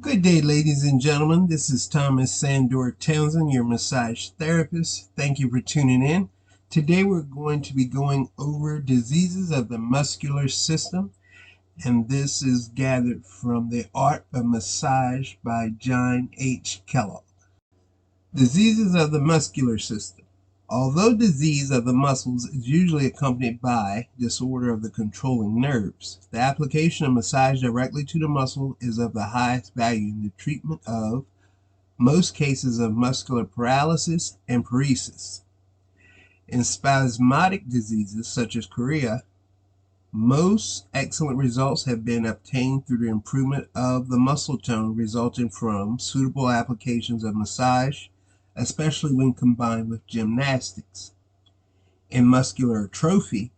Good day, ladies and gentlemen. This is Thomas Sandor Townsend, your massage therapist. Thank you for tuning in. Today we're going to be going over diseases of the muscular system, and this is gathered from The Art of Massage by John H. Kellogg. Diseases of the muscular system. Although disease of the muscles is usually accompanied by disorder of the controlling nerves, the application of massage directly to the muscle is of the highest value in the treatment of most cases of muscular paralysis and paresis. In spasmodic diseases such as chorea, most excellent results have been obtained through the improvement of the muscle tone resulting from suitable applications of massage, especially when combined with gymnastics. In muscular atrophy,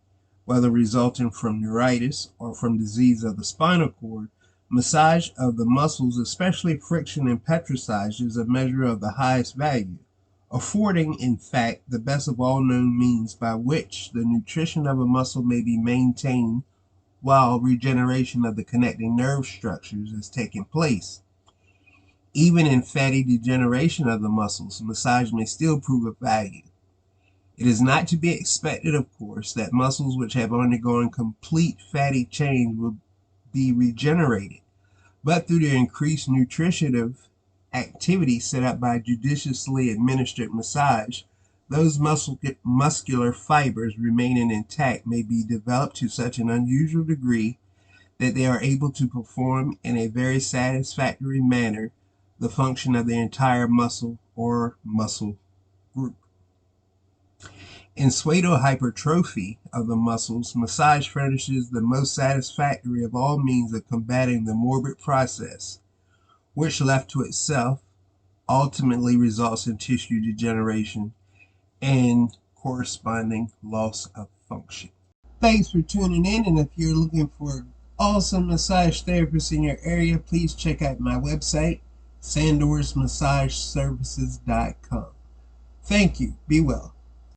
whether resulting from neuritis or from disease of the spinal cord, massage of the muscles, especially friction and petrissage, is a measure of the highest value, affording, in fact, the best of all known means by which the nutrition of a muscle may be maintained while regeneration of the connecting nerve structures is taking place. Even in fatty degeneration of the muscles, massage may still prove of value. It is not to be expected, of course, that muscles which have undergone complete fatty change will be regenerated, but through the increased nutritive activity set up by judiciously administered massage, those muscular fibers remaining intact may be developed to such an unusual degree that they are able to perform in a very satisfactory manner the function of the entire muscle or muscle group. In pseudohypertrophy of the muscles, massage furnishes the most satisfactory of all means of combating the morbid process, which left to itself ultimately results in tissue degeneration and corresponding loss of function. Thanks for tuning in, and if you're looking for awesome massage therapists in your area, please check out my website, sandorsmassageservices.com. Thank you. Be well.